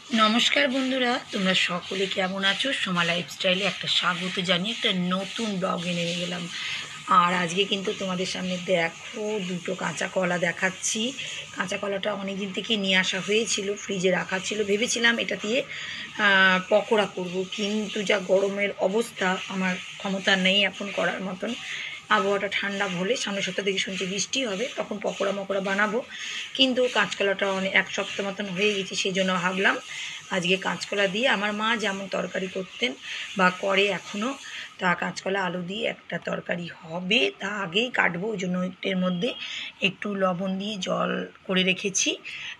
নমস্কার বন্ধুরা, তোমরা সকলে কেমন আছো? সোমা লাইফস্টাইলে একটা স্বাগত জানিয়ে একটা নতুন ব্লগে নেমে গেলাম। আর আজকে কিন্তু তোমাদের সামনে দেখো দুটো কাঁচা কলা দেখাচ্ছি। কাঁচা কলাটা অনেক দিন থেকে নিয়ে আসা হয়েছিল, ফ্রিজে রাখা ছিল, ভেবেছিলাম এটা দিয়ে পকোড়া করব, কিন্তু যা গরমের অবস্থা আমার ক্ষমতা নেই এখন করার মতন। আবহাওয়াটা ঠান্ডা হলে সামনের সপ্তাহ থেকে শুনছি বৃষ্টি হবে, তখন পকোড়া মকোড়া বানাবো। কিন্তু কাঁচকলাটা অনেক এক সপ্তাহ মতন হয়ে গেছে, সেই জন্য ভাবলাম আজকে কাঁচকলা দিয়ে আমার মা যেমন তরকারি করতেন বা করে এখনও, তা কাঁচকলা আলু দিয়ে একটা তরকারি হবে। তা আগেই কাটবো, ওই জন্য এর মধ্যে একটু লবণ দিয়ে জল করে রেখেছি।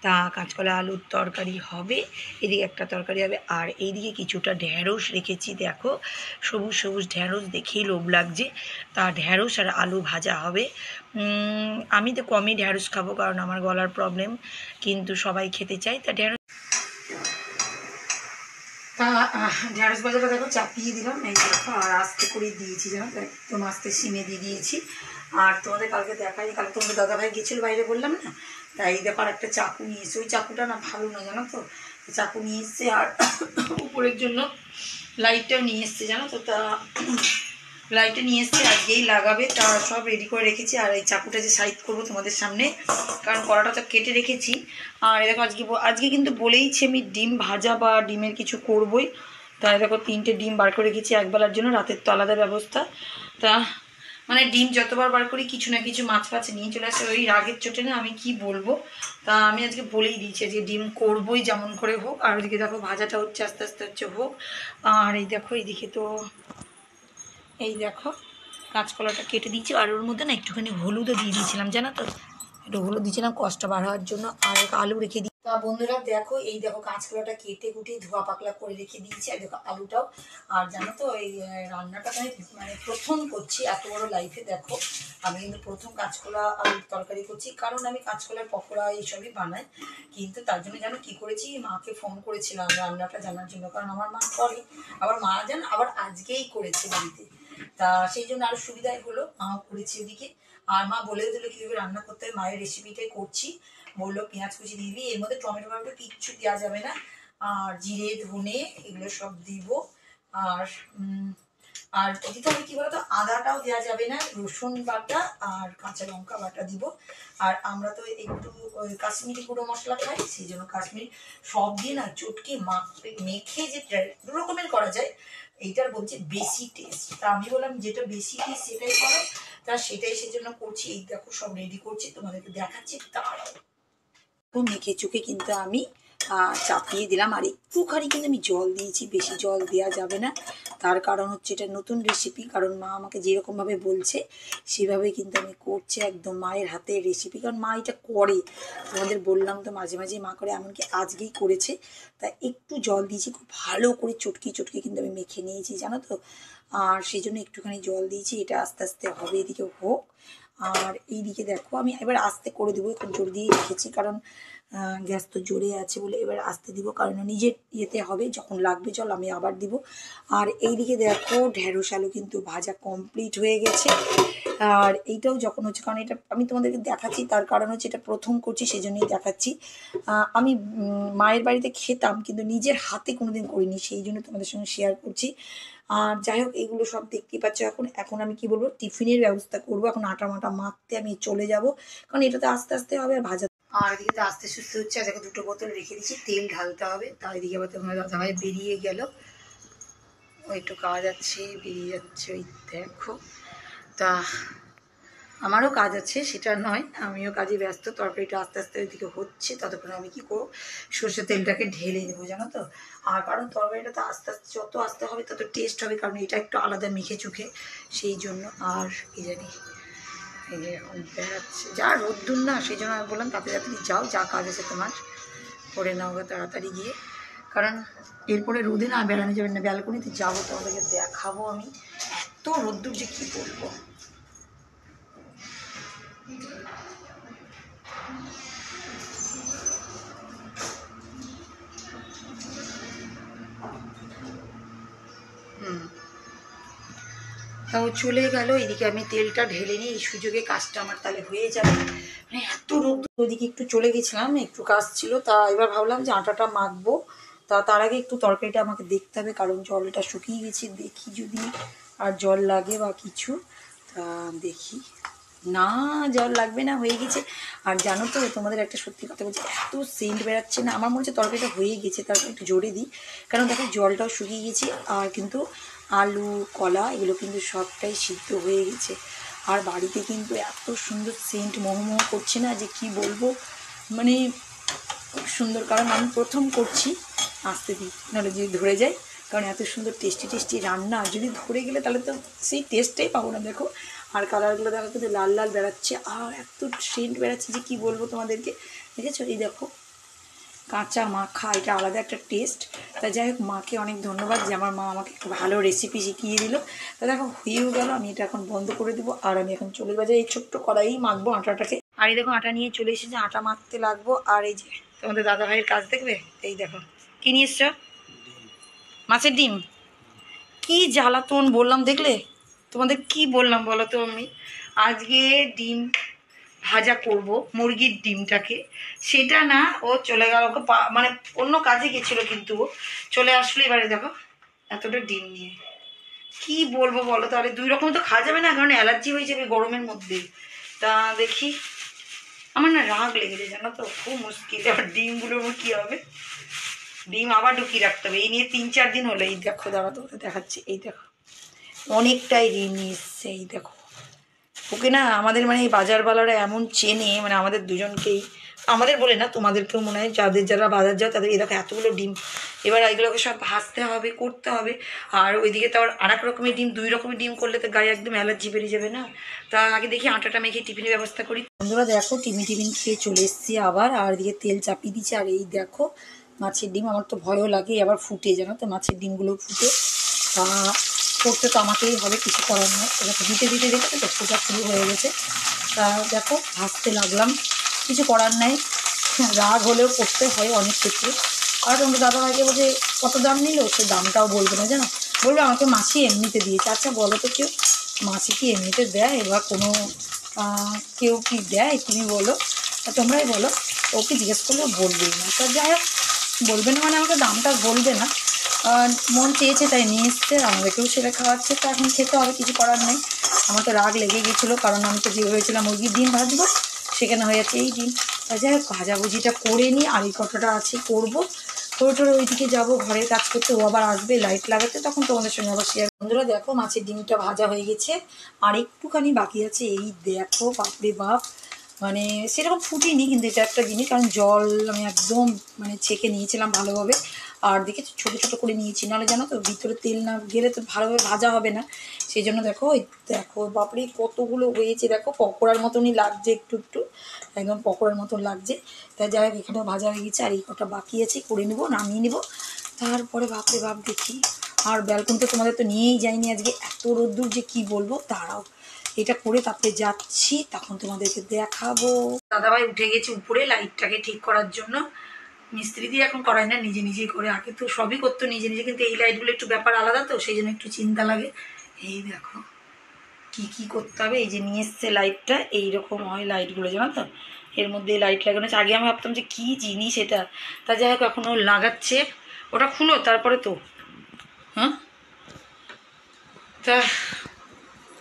তা কাঁচকলা আলুর তরকারি হবে, এদিকে একটা তরকারি হবে। আর এইদিকে কিছুটা ঢ্যাঁড়স রেখেছি, দেখো সবুজ সবুজ ঢ্যাঁড়স, দেখেই লোভ লাগছে। তা ঢ্যাঁড়স আর আলু ভাজা হবে। আমি তো কমই ঢ্যাঁড়স খাবো, কারণ আমার গলার প্রবলেম, কিন্তু সবাই খেতে চায়। তা ঢ্যাঁড়স ভাজাটা দেখো চাপিয়ে দিলাম, এই দেখো, আর আস্তে করে দিয়েছি, জানো তো, একদম আস্তে সিমে দিয়ে দিয়েছি। আর তোমাদের কালকে দেখাই, কালকে তোমাদের দাদাভাই গেছিলো বাইরে, বললাম না, তাই দেখো আর একটা চাকু নিয়ে এসছে। ওই চাকুটা না ভালো না, জানো তো, চাকু নিয়ে এসছে। আর উপরের জন্য লাইটটাও নিয়ে এসছে, জানো তো। তা লাইটটা নিয়ে এসছে, আজকেই লাগাবে। তা সব রেডি করে রেখেছি। আর এই চাকুটা যে সাইড করবো তোমাদের সামনে, কারণ কড়াটা তো কেটে রেখেছি। আর দেখো আজকে কিন্তু বলেইছি আমি ডিম ভাজা বা ডিমের কিছু করবই। তাই দেখো 3টে ডিম বার করে রেখেছি একবেলার জন্য, রাতের তো আলাদা ব্যবস্থা। তা মানে ডিম যতবার বার করি কিছু না কিছু মাছ ফাছ নিয়ে চলে আসে, ওই রাগের চোটে না আমি কি বলবো। তা আমি আজকে বলেই দিয়েছি যে ডিম করবই যেমন করে হোক। আর ওইদিকে দেখো ভাজাটা হচ্ছে, আস্তে আস্তে হচ্ছে হোক। আর এই দেখো এইদিকে তো, এই দেখো কাঁচকলাটা কেটে দিয়েছি। আর ওর মধ্যে না একটুখানি হলুদও দিয়ে দিয়েছিলাম, জানো তো, একটু হলুদ দিয়েছিলাম কষ্ট বার হওয়ার জন্য। আর আলু রেখে দিই। তা বন্ধুরা দেখো, এই দেখো কাঁচকলাটা কেটে কুটে ধোয়া পাকলা করে রেখে দিয়েছি। আর দেখো আলুটাও। আর জানো তো, এই রান্নাটা আমি মানে প্রথম করছি এত বড় লাইফে, দেখো আমি কিন্তু প্রথম কাঁচকলা আলুর তরকারি করছি, কারণ আমি কাঁচকলার পকোড়া এইসবই বানাই। কিন্তু তার জন্য জানো কি করেছি, মাকে ফোন করেছিলাম রান্নাটা জানার জন্য, কারণ আমার মা করে, আবার মা জান আবার আজকেই করেছে বাড়িতে। তা সেই জন্য আরো সুবিধাই হলো, মাও করেছে ওদিকে। আর মা বলেও দিল কীভাবে রান্না করতে হয়, মায়ের রেসিপিটাই করছি। বললো পেঁয়াজ কুচি দিয়ে দিবি, এর মধ্যে টমেটো টমেটো কিচ্ছু দেওয়া যাবে না। আর জিরে ধনে এগুলো সব দিব। আর আর দিতে হবে কী বলতো, আদাটাও দেওয়া যাবে না, রসুন বাটা আর কাঁচা লঙ্কা বাটা দিব। আর আমরা তো একটু কাশ্মীরি গুঁড়ো মশলা খাই, সেই জন্য কাশ্মীরি সব দিয়ে না চটকে মেখে যে দু রকমের করা যায়, এইটার বলছে বেশি টেস্ট। তা আমি বললাম যেটা বেশি টেস্ট সেটাই করো। তা সেটাই সেজন্য করছি। এই দেখো সব রেডি করছি, তোমাদেরকে দেখাচ্ছি। তারাও মেখে চুকে কিন্তু আমি চাপিয়ে দিলাম। আর একটুখানি কিন্তু আমি জল দিয়েছি, বেশি জল দেওয়া যাবে না। তার কারণ হচ্ছে এটা নতুন রেসিপি, কারণ মা আমাকে যেরকমভাবে বলছে সেভাবেই কিন্তু আমি করছি, একদম মায়ের হাতের রেসিপি, কারণ মা এটা করে। তোমাদের বললাম তো মাঝে মাঝে মা করে, এমনকি আজকেই করেছে। তা একটু জল দিয়েছি, খুব ভালো করে চটকি চটকি কিন্তু আমি মেখে নিয়েছি, জানো তো। আর সেই জন্য একটুখানি জল দিয়েছি, এটা আস্তে আস্তে হবে, এদিকে হোক। আর এইদিকে দেখো আমি এবার আস্তে করে দেবো, একটু জোর দিয়ে রেখেছি, কারণ গ্যাস তো জোরে আছে বলে এবার আস্তে দিব, কারণ নিজের ইয়েতে হবে, যখন লাগবে জল আমি আবার দিব। আর এইদিকে দেখো ঢ্যাঁড়স আলু কিন্তু ভাজা কমপ্লিট হয়ে গেছে। আর এইটাও যখন হচ্ছে, কারণ এটা আমি তোমাদেরকে দেখাচ্ছি, তার কারণ হচ্ছে এটা প্রথম করছি, সেই জন্যই দেখাচ্ছি। আমি মায়ের বাড়িতে খেতাম, কিন্তু নিজের হাতে কোনোদিন করিনি, সেই জন্য তোমাদের সঙ্গে শেয়ার করছি। আর যাই হোক, এগুলো সব দেখতেই পাচ্ছ। এখন আমি কি বলবো, টিফিনের ব্যবস্থা করবো। এখন আটা মাটা মাখতে আমি চলে যাব, কারণ এটাতে আস্তে আস্তে হবে আর ভাজা। আর এদিকে তো আস্তে সুস্থ হচ্ছে। আর দেখো দুটো বোতল রেখে দিচ্ছি, তেল ঢালতে হবে। তার এদিকে আবার তোমার দাদাভাই বেরিয়ে গেল, ওই একটু কাজ আছে, বেরিয়ে যাচ্ছে, ওই দেখো। তা আমারও কাজ আছে, সেটা নয়, আমিও কাজে ব্যস্ত। তরকারিটা আস্তে আস্তে ওইদিকে হচ্ছে, ততক্ষণে আমি কী করবো, সর্ষের তেলটাকে ঢেলে দেবো, জানো তো। আর কারণ তরকারিটা তো আস্তে আস্তে যত আস্তে হবে তত টেস্ট হবে, কারণ এটা একটু আলাদা মেখে চুখে, সেই জন্য। আর কি জানি, এই যে এখন বেড়াচ্ছে, যা রোদ্দুর না, সেই জন্য আমি বললাম তাড়াতাড়ি যাও, যা কাজ আছে তোমার করে নাও তাড়াতাড়ি গিয়ে, কারণ এরপরে রোদে না বেড়ানো যাবে না। ব্যালকনিতে যাবো, তোমাদেরকে দেখাবো আমি, এত রোদ্দুর যে কী বলবো। তাও চলে গেল, এদিকে আমি তেলটা ঢেলে নিই, এই সুযোগে কাজটা আমার তাহলে হয়ে যাবে। মানে এত রোদ, ওদিকে একটু চলে গেছিলাম, একটু কাজ ছিল। তা এবার ভাবলাম যে আটাটা মাখবো, তার আগে একটু তরকারিটা আমাকে দেখতে হবে, কারণ জলটা শুকিয়ে গেছে। দেখি যদি আর জল লাগে বা কিছু, তা দেখি। না, জল লাগবে না, হয়ে গেছে। আর জানো তো, তোমাদের একটা সত্যি কথা বলছি, এত সেন্ট বেরাচ্ছে না, আমার মনে হচ্ছে তরকারিটা হয়ে গেছে। তারপর একটু জোরে দিই, কারণ দেখো জলটাও শুকিয়ে গেছে, আর কিন্তু আলু কলা এগুলো কিন্তু সবটাই সিদ্ধ হয়ে গেছে। আর বাড়িতে কিন্তু এত সুন্দর সেন্ট মোহমোহ করছে না, যে কি বলবো, মানে খুব সুন্দর। কারণ আমি প্রথম করছি, আসতে দিই, নাহলে যদি ধরে যায়। কারণ এত সুন্দর টেস্টি টেস্টি রান্না, যদি ধরে গেলে তাহলে তো সেই টেস্টটাই পাবো না। দেখো, আর কালারগুলো দেখো কিন্তু লাল লাল বেড়াচ্ছে, আর এত সেন্ট বেড়াচ্ছে যে কি বলবো তোমাদেরকে। দেখেছো, এই দেখো কাঁচা মাখা, এটা আলাদা একটা টেস্ট। তা যাই হোক, মাকে অনেক ধন্যবাদ যে আমার মা আমাকে একটু ভালো রেসিপি শিখিয়ে দিল। তা দেখো হয়েও গেল, আমি এটা এখন বন্ধ করে দেবো। আর আমি এখন চলে বাজারে এই ছোট্ট কড়াই মাখবো আটাটাকে। আর এই দেখো আটা নিয়ে চলে এসেছে, আটা মাখতে লাগবো। আর এই যে তোমাদের দাদা ভাইয়ের কাজ দেখবে, এই দেখো কি নিয়ে এসছো, মাছের ডিম। কি জ্বালাতন বললাম, দেখলে তোমাদের কি বললাম বলো তো। আমি আজকে ডিম ভাজা করব, মুরগির ডিমটাকে, সেটা না, ও চলে গেল, ওকে মানে অন্য কাজে গেছিলো, কিন্তু ও চলে আসলো এবারে দেখো এতটা ডিম নিয়ে। কি বলবো বলো, তাহলে দুই রকম তো খাওয়া যাবে না, কারণ অ্যালার্জি হয়ে যাবে গরমের মধ্যে। তা দেখি, আমার না রাগ লেগে যায় জানো তো, খুব মুশকিল। এবার ডিমগুলোর কী হবে, ডিম আবার ঢুকিয়ে রাখতে হবে। এই নিয়ে 3-4 দিন হলো। এই দেখো, দাঁড়া তো দেখাচ্ছি, এই দেখো অনেকটাই ডিম নিয়ে এসছে। এই দেখো, ওকে না আমাদের মানে এই বাজারওয়ালারা এমন চেনে, মানে আমাদের দুজনকেই, আমাদের বলে না, তোমাদেরকেও মনে হয়, যারা বাজার যায় তাদের। এই দেখো এতগুলো ডিম, এবার এগুলোকে সব ভাজতে হবে, করতে হবে। আর ওইদিকে তো আর এক রকমের ডিম, 2 রকমের ডিম করলে তো গায়ে একদম অ্যালার্জি বেরিয়ে যাবে না। তা আগে দেখি আটাটা মেখে টিফিনের ব্যবস্থা করি। বন্ধুরা দেখো, টিফিন খেয়ে চলে এসেছি আবার, আর এদিকে তেল চাপিয়ে দিচ্ছি। আর এই দেখো মাছের ডিম, আমার তো ভয়ও লাগে, আবার ফুটে, জানো তো মাছের ডিমগুলো ফুটে। তা করতে তো আমাকেই হবে, কিছু করার নেই। দেখো দিতে দিতে দেখো তো ফোটা শুরু হয়ে গেছে। তা দেখো ভাজতে লাগলাম, কিছু করার নাই, রাগ হলেও করতে হয় অনেক ক্ষেত্রে। আর তোমাদের দাদাভাইকে বলছে কত দাম নিল, সে দামটাও বলবে না, জানো, বলবে আমাকে মাসি এমনিতে দিয়েছে। আচ্ছা বলো তো, কেউ মাসি কি এমনিতে দেয়, বা কোনো কেউ কি দেয়, তুমি বলো, তোমরাই বলো। ওকে জিজ্ঞেস করলেও বলবেই না। তো যাই হোক, বলবে না মানে আমাকে দামটা বলবে না, মন চেয়েছে তাই নিয়ে এসছে, আমাদেরকেও সেটা খাওয়াচ্ছে, তো এখন খেতে হবে, কিছু করার নেই। আমার তো রাগ লেগে গিয়েছিলো, কারণ আমি তো যে হয়েছিলাম মুরগির ডিম ভাজবো, সেখানে হয়ে যাচ্ছে এই ডিম। যাই হোক, ভাজাভুজিটা করে নিই, আর এই কতটা আছে করবো, করে টোরে ওইদিকে যাবো ঘরে কাজ করতে। ও আবার আসবে লাইট লাগাতে, তখন তোমাদের সঙ্গে আবার শেয়ার। বন্ধুরা দেখো, মাছের ডিমটা ভাজা হয়ে গেছে, আর একটুখানি বাকি আছে। এই দেখো, বাপরে বাপ, মানে সেরকম ফুটিনি, কিন্তু এটা একটা জিনিস, কারণ জল আমি একদম মানে ছেঁকে নিয়েছিলাম ভালোভাবে। আর দেখেছি ছোটো ছোটো করে নিয়েছি, নাহলে জানো তো ভিতরে তেল না গেলে তো ভালোভাবে ভাজা হবে না। সেই জন্য দেখো, ওই দেখো বাপরে কতগুলো হয়েছে, দেখো পকোড়ার মতনই লাগছে, একটু একটু একদম পকোড়ার মতন লাগছে। তাই যাই হোক, এখানেও ভাজা হয়ে গেছে, আর এই কটা বাকি আছে, করে নেবো, নামিয়ে নেবো। তারপরে বাপরে বাপ দেখি। আর ব্যালকনিতে তোমাদের তো নিয়েই যাইনি আজকে, এত রোদ্দুর যে কি বলবো। দাঁড়াও, এটা করে তারপরে যাচ্ছি, তখন তোমাদেরকে দেখাবো। দাদাভাই উঠে গেছে উপরে লাইটটাকে ঠিক করার জন্য। মিস্ত্রি দিয়ে এখন করায় না, নিজে নিজেই করে। আগে তো সবই করতো নিজে নিজে, কিন্তু এই লাইটগুলো একটু ব্যাপার আলাদা, তো সেই জন্য একটু চিন্তা লাগে। এই দেখো কি কি করতে হবে। এই যে নিয়ে এসছে লাইটটা, এইরকম হয় লাইটগুলো, জানো তো, এর মধ্যে লাইট লাগানো আছে। আগে আমি ভাবতাম যে কী জিনিস এটা, তা যাই হোক এখন ও লাগাচ্ছে। ওটা খুলো তারপরে তো, হ্যাঁ, তা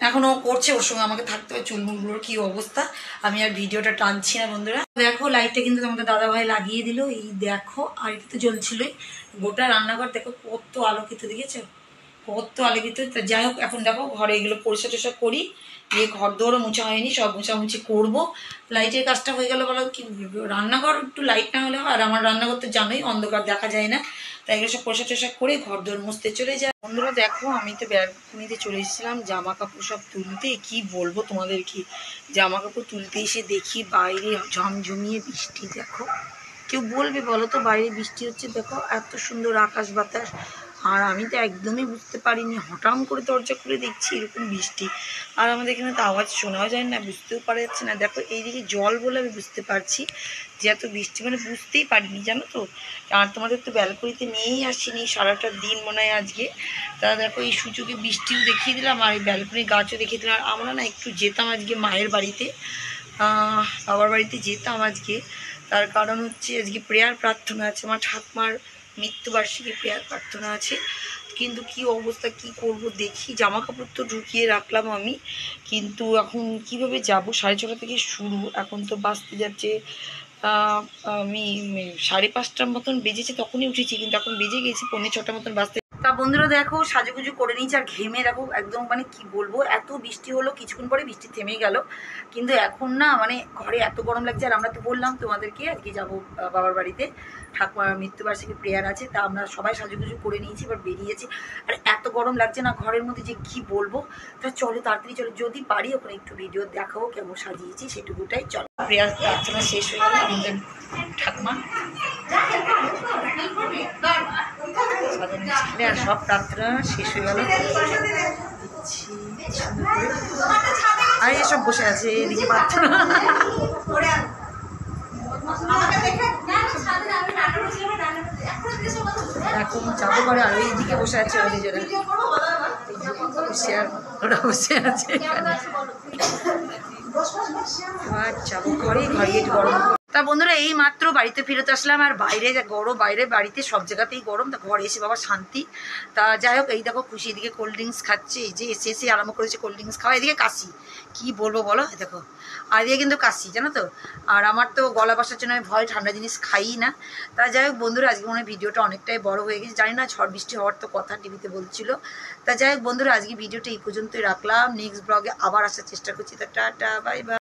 এখনও করছে, ওর সঙ্গে আমাকে থাকতে হবে। চুলমুলগুলোর কী অবস্থা, আমি আর ভিডিওটা টানছি না। বন্ধুরা দেখো, লাইটটা কিন্তু তোমাদের দাদাভাই লাগিয়ে দিল, এই দেখো। আর এটা তো জ্বলছিলই, গোটা রান্নাঘর দেখো কত আলোকিত, দেখেছো কত আলোকিত। তা যাই হোক, এখন দেখো ঘরে এগুলো পরিষ্কার টরিষ্কার করি, দিয়ে ঘর দৌড়ও মোছা হয়নি, সব মোছামুছি করবো। লাইটের কাজটা হয়ে গেল, বলো কি, রান্নাঘর একটু লাইট না হলে হয়। আর আমার রান্নাঘর তো জানোই অন্ধকার, দেখা যায় না। তাই এগুলো সব পরিষ্কার টরিষ্কার করে ঘর দৌড় মুছতে চলে যায়। বন্ধুরা দেখো, আমি তো ব্যালকনিতে চলে এসেছিলাম জামা কাপড় সব তুলতে। কি বলবো তোমাদের, কি জামা কাপড় তুলতে এসে দেখি বাইরে ঝমঝমিয়ে বৃষ্টি। দেখো, কেউ বলবে বলো তো বাইরে বৃষ্টি হচ্ছে, দেখো এত সুন্দর আকাশ বাতাস। আর আমি তো একদমই বুঝতে পারিনি, হঠাৎ করে দরজা খুলে দেখছি এরকম বৃষ্টি। আর আমাদের এখানে তো আওয়াজ শোনাও যায় না, বুঝতেও পারা যাচ্ছে না। দেখো এইদিকে জল বলে আমি বুঝতে পারছি যে এত বৃষ্টি, মানে বুঝতেই পারিনি, জানো তো। আর তোমাদের তো ব্যালকনিতে নিয়েই আসিনি সারাটা দিন মনে হয় আজকে। তা দেখো, এই সুযোগে বৃষ্টিও দেখিয়ে দিলাম, আর এই ব্যালকনির গাছও দেখিয়ে দিলাম। আর আমরা না একটু যেতাম আজকে মায়ের বাড়িতে, বাবার বাড়িতে যেতাম আজকে। তার কারণ হচ্ছে আজকে প্রেয়ার প্রার্থনা আছে, আমার ঠাকুমার মৃত্যুবার্ষিকী প্রেয়ার প্রার্থনা আছে, কিন্তু কি অবস্থা, কি করব দেখি। জামা কাপড় তো ঢুকিয়ে রাখলাম আমি, কিন্তু এখন কিভাবে যাব? 6:30 থেকে শুরু, এখন তো বাজতে যাচ্ছে আমি 5:30 মতন বেজেছে, তখনই উঠেছি, কিন্তু এখন বেজে গেছি 5:45 মতন বাজতে। তা বন্ধুরা দেখো সাজুগুজু করে নিয়েছি, আর ঘেমে দেখো একদম মানে কি বলবো, এত বৃষ্টি হলো, কিছুক্ষণ পরে বৃষ্টি থেমে গেল, কিন্তু এখন না মানে ঘরে এত গরম লাগছে। আর আমরা তো বললাম তোমাদেরকে আর কি যাবো বাবার বাড়িতে, ঠাকুমার মৃত্যুবার্ষিকী প্রেয়ার আছে, তা আমরা সবাই সাজুগুজু করে নিয়েছি, এবার বেরিয়েছি। আর এত গরম লাগছে না ঘরের মধ্যে, যে কি বলবো। তা চলো তাড়াতাড়ি চলো, যদি পারি ওখানে একটু ভিডিও দেখাবো কেমন সাজিয়েছি সেটুকুটাই। চলো প্রেয়ার প্রার্থনা শেষ হয়ে গেল, আমাদের ঠাকুমা আর সব প্রার্থনা শেষ হয়ে গেল। আর এসব বসে আছে এদিকে প্রার্থনা। এখন যাবো করে আর এইদিকে বসে আছে ওদের জন্য, ওরা বসে আছে। আর যাবো ঘরে, ঘরে একটু গরম। তা বন্ধুরা এই মাত্র বাড়িতে ফিরত আসলাম, আর বাইরে যা গরম, বাইরে বাড়িতে সব জায়গাতেই গরম, তা ঘরে এসে বাবা শান্তি। তা যাই হোক, এই দেখো খুশি এদিকে কোল্ড ড্রিঙ্কস খাচ্ছে, এই যে এসে আরম্ভ করেছে কোল্ড ড্রিঙ্কস খাওয়া। এদিকে কাশি, কি বলবো বলো, দেখো আর এদিকে কিন্তু কাশি, জানো তো। আর আমার তো গলা বসার জন্য আমি ভয়, ঠান্ডা জিনিস খাই না। তা যাই হোক বন্ধুরা, আজকে মনে হয় ভিডিওটা অনেকটাই বড় হয়ে গেছে, জানি না, ঝড় বৃষ্টি হওয়ার তো কথা টিভিতে বলছিল। তা যাই হোক বন্ধুরা, আজকে ভিডিওটা এই পর্যন্তই রাখলাম, নেক্সট ব্লগে আবার আসার চেষ্টা করছি। তা টাটা, বাই বাই।